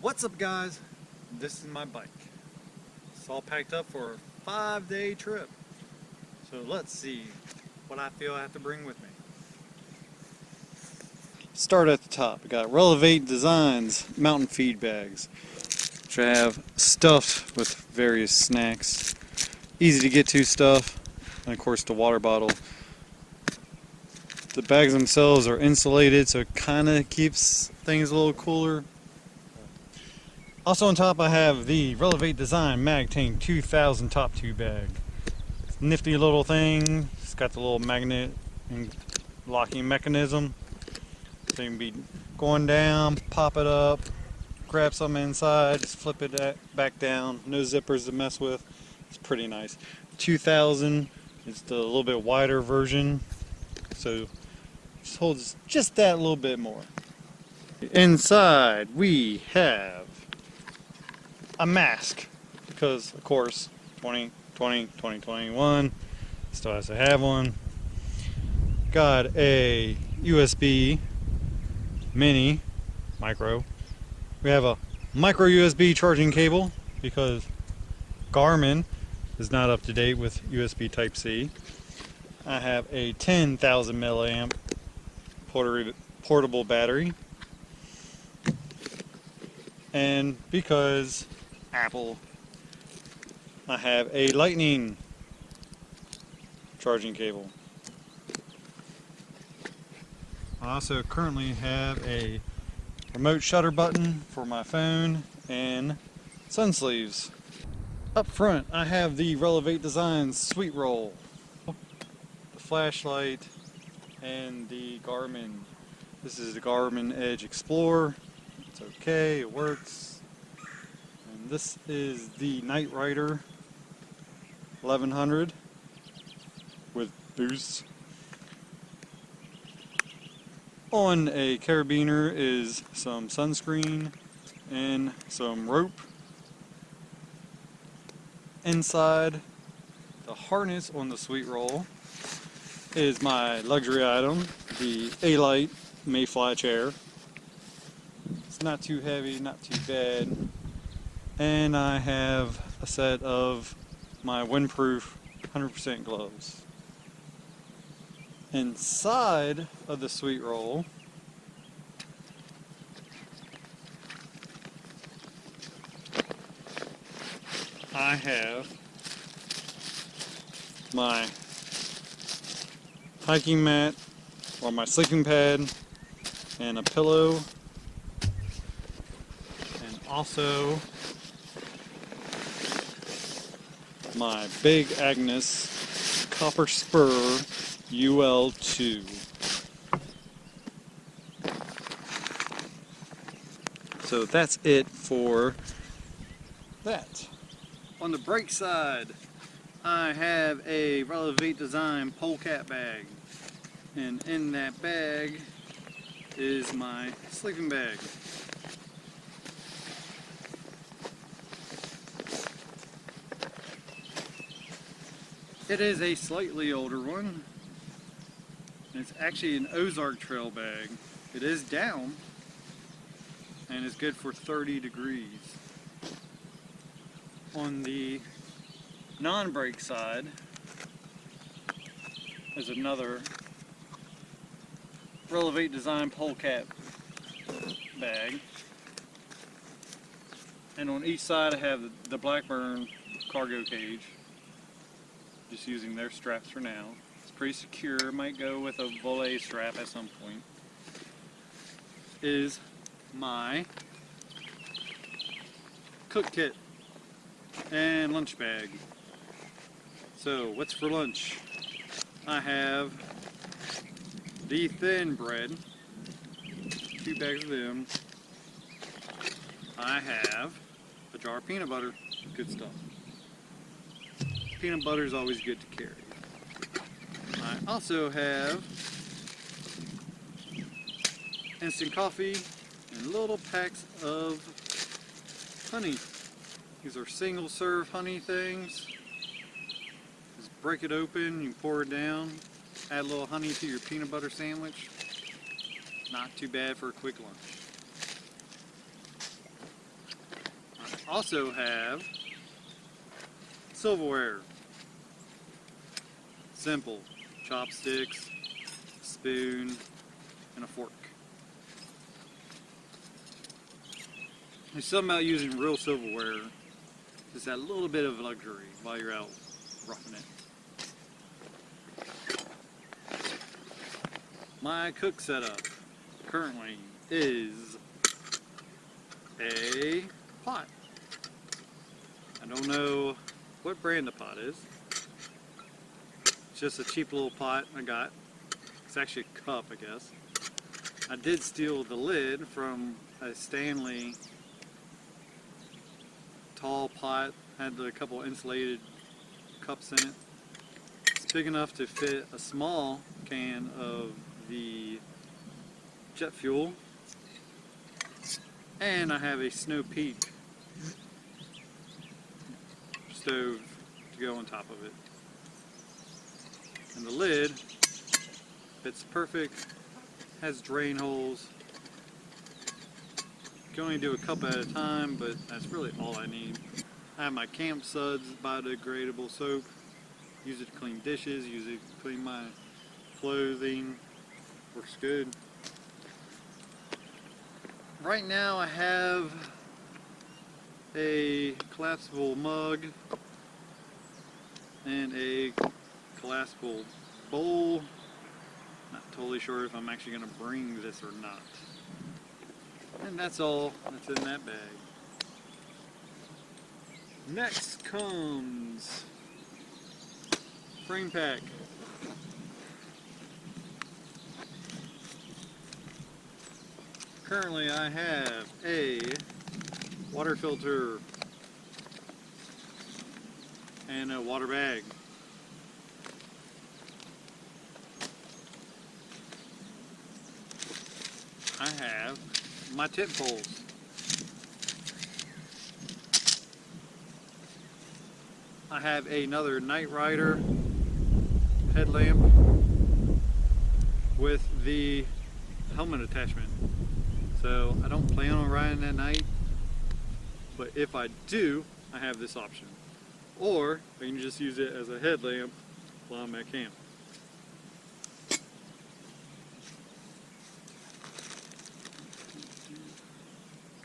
What's up, guys? This is my bike. It's all packed up for a 5-day trip. So let's see what I feel I have to bring with me. Start at the top. We got Relevate Designs mountain feed bags, which I have stuffed with various snacks. Easy to get to stuff, and of course the water bottle. The bags themselves are insulated, so it kind of keeps things a little cooler. Also on top I have the Relevate Design Mag Tank 2000 top tube bag. It's a nifty little thing. It's got the little magnet and locking mechanism. So you can be going down, pop it up, grab something inside, just flip it back down. No zippers to mess with. It's pretty nice. 2000 is the little bit wider version. So just holds just that little bit more. Inside we have a mask, because of course 2020, 2021 still has to have one. Got a USB mini micro. We have a micro USB charging cable because Garmin is not up to date with USB Type-C. I have a 10,000 milliamp portable battery, and because Apple, I have a lightning charging cable. I also currently have a remote shutter button for my phone and sun sleeves. Up front I have the Relevate Designs Sweet Roll, the flashlight, and the Garmin. This is the Garmin Edge Explorer. It's okay, it works. And this is the Night Rider 1100 with boost. On a carabiner is some sunscreen and some rope. Inside the harness on the Sweet Roll is my luxury item, the A-Light Mayfly chair. It's not too heavy, not too bad. And I have a set of my windproof 100% gloves. Inside of the Sweet Roll I have my hiking mat, or my sleeping pad, and a pillow, and also my Big Agnes Copper Spur UL2. So that's it for that. On the brake side, I have a Relevate Design polecat bag, and in that bag is my sleeping bag. It is a slightly older one. It's actually an Ozark Trail bag. It is down and is good for 30 degrees. On the non-brake side is another Relevate Design polecat bag, and on each side I have the Blackburn cargo cage, just using their straps for now. It's pretty secure. Might go with a volet strap at some point. Is my cook kit and lunch bag. So what's for lunch? I have the thin bread, 2 bags of them. I have a jar of peanut butter, good stuff. Peanut butter is always good to carry. I also have instant coffee and little packs of honey. These are single serve honey things. Just break it open, you pour it down, add a little honey to your peanut butter sandwich. Not too bad for a quick lunch. Also have silverware. Simple. Chopsticks, spoon, and a fork. There's something about using real silverware. Just that little bit of luxury while you're out roughing it. My cook setup currently is a pot. I don't know what brand the pot is. It's just a cheap little pot I got. It's actually a cup, I guess. I did steal the lid from a Stanley tall pot. Had a couple insulated cups in it. It's big enough to fit a small can of the jet fuel. And I have a Snow Peak stove to go on top of it. And the lid fits perfect, has drain holes. You can only do a cup at a time, but that's really all I need. I have my Camp Suds biodegradable soap. Use it to clean dishes, use it to clean my clothing. Works good. Right now I have a collapsible mug and a collapsible bowl. Not totally sure if I'm actually going to bring this or not. And that's all that's in that bag. Next comes frame pack. Currently I have a water filter and a water bag. I have my tip poles. I have another Night Rider headlamp with the helmet attachment. So I don't plan on riding at night, but if I do, I have this option. Or I can just use it as a headlamp while I'm at camp.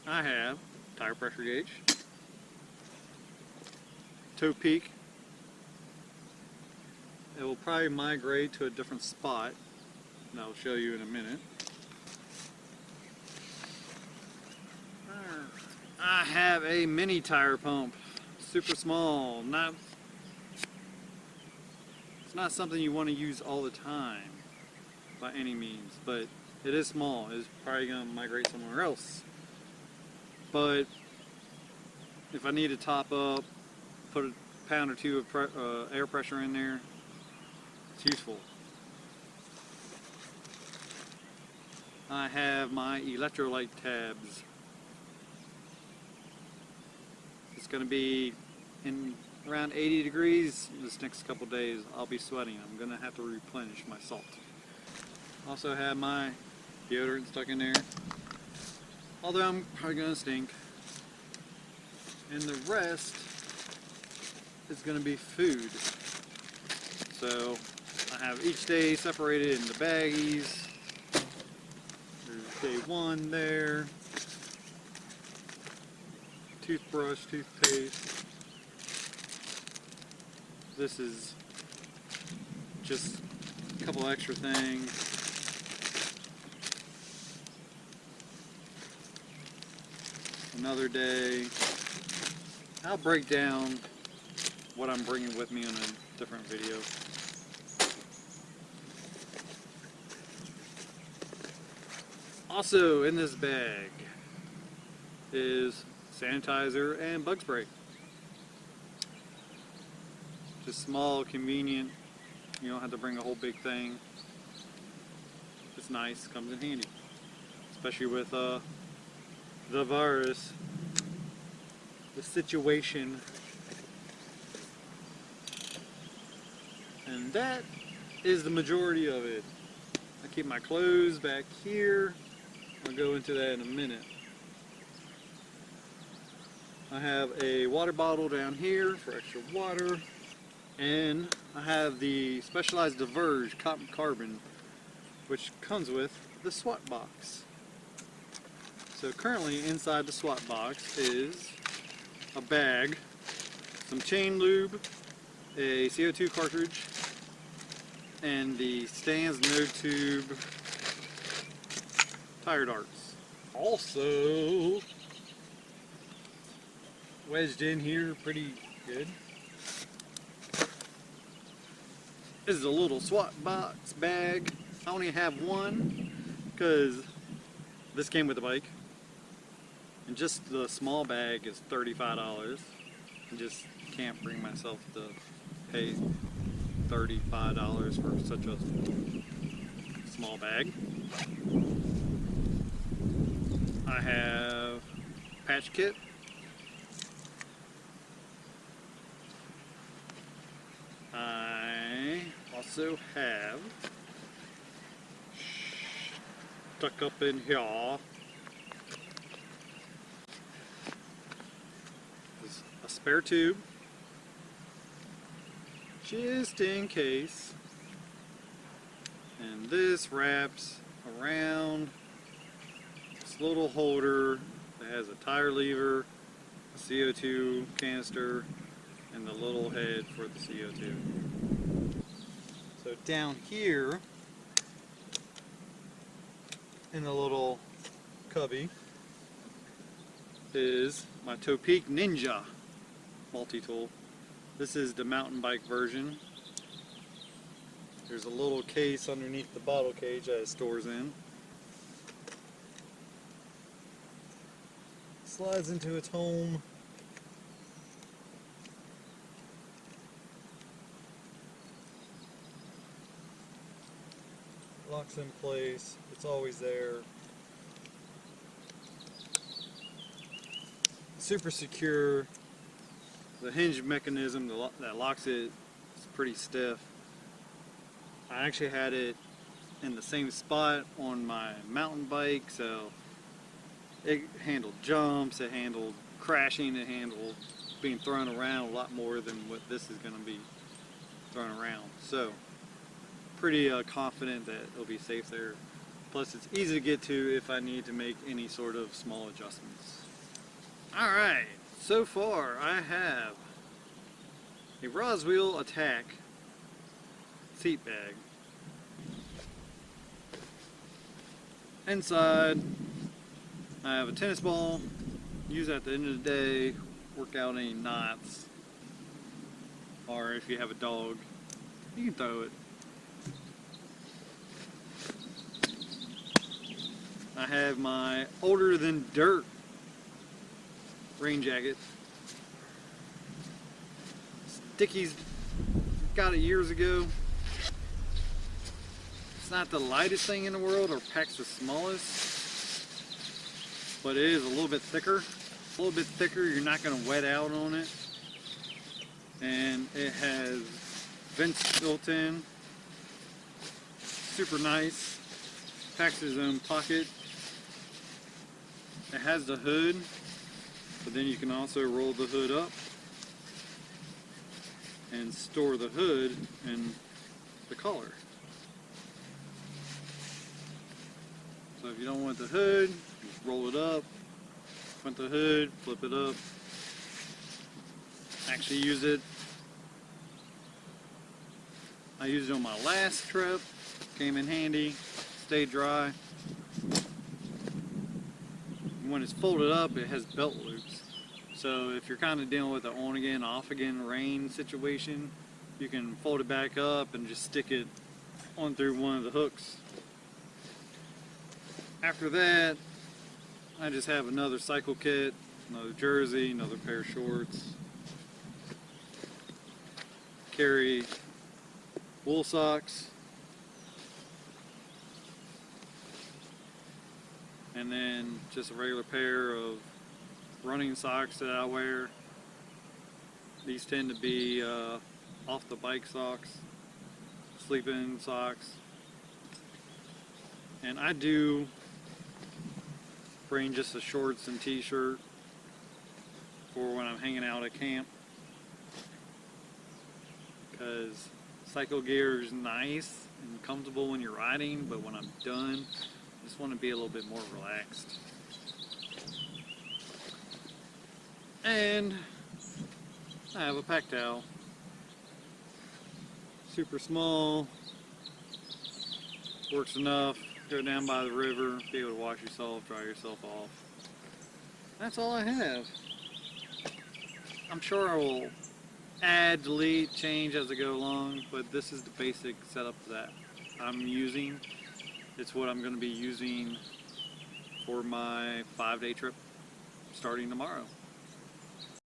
I have tire pressure gauge, Topek. It will probably migrate to a different spot, and I'll show you in a minute. I have a mini tire pump, super small. It's not something you want to use all the time by any means, but it is small. It's probably going to migrate somewhere else. But if I need to top up, put a pound or two of air pressure in there, it's useful. I have my Electrolyte Tabs. It's going to be in around 80 degrees this next couple days. I'll be sweating. I'm going to have to replenish my salt. Also have my deodorant stuck in there, although I'm probably going to stink. And the rest is going to be food. So I have each day separated into baggies. There's day one there. Toothbrush, toothpaste. This is just a couple extra things. Another day. I'll break down what I'm bringing with me in a different video. Also in this bag is sanitizer and bug spray. Just small, convenient. You don't have to bring a whole big thing. It's nice, comes in handy. Especially with the virus, the situation. And that is the majority of it. I keep my clothes back here. I'll go into that in a minute. I have a water bottle down here for extra water, and I have the Specialized Diverge Cotton Carbon, which comes with the SWAT box. So currently inside the SWAT box is a bag, some chain lube, a CO2 cartridge, and the Stan's No Tube tire darts. Also wedged in here pretty good is a little SWAT box bag. I only have one because this came with the bike, and just the small bag is $35. I just can't bring myself to pay $35 for such a small bag. I have patch kit. I also have stuck up in here is a spare tube, just in case, and this wraps around this little holder that has a tire lever, a CO2 canister, and the little head for the CO2. So down here in the little cubby is my Topek Ninja multi-tool. This is the mountain bike version. There's a little case underneath the bottle cage that it stores in. Slides into its home. Locks in place. It's always there. Super secure. The hinge mechanism that locks it is pretty stiff. I actually had it in the same spot on my mountain bike, so it handled jumps, it handled crashing, it handled being thrown around a lot more than what this is going to be thrown around. So pretty confident that it'll be safe there. Plus it's easy to get to if I need to make any sort of small adjustments. Alright, so far I have a Roswell Attack seat bag. Inside I have a tennis ball, use at the end of the day, work out any knots, or if you have a dog, you can throw it. I have my older than dirt rain jacket. Dickies got it years ago. It's not the lightest thing in the world or packs the smallest, but it is a little bit thicker. A little bit thicker, you're not going to wet out on it. And it has vents built in. Super nice. Packs its own pocket. It has the hood, but then you can also roll the hood up and store the hood in the collar. So if you don't want the hood, just roll it up, put the hood, flip it up. Actually use it. I used it on my last trip, came in handy, stayed dry. When it's folded up, it has belt loops. So if you're kind of dealing with an on again, off again rain situation, you can fold it back up and just stick it on through one of the hooks. After that, I just have another cycle kit, another jersey, another pair of shorts. Carry wool socks. And then just a regular pair of running socks that I wear. These tend to be off the bike socks, sleeping socks. And I do bring just a shorts and t-shirt for when I'm hanging out at camp, because cycle gear is nice and comfortable when you're riding, but when I'm done, I just want to be a little bit more relaxed. And I have a pack towel. Super small, works enough, go down by the river, be able to wash yourself, dry yourself off. That's all I have. I'm sure I will add, delete, change as I go along, but this is the basic setup that I'm using. It's what I'm going to be using for my 5-day trip starting tomorrow.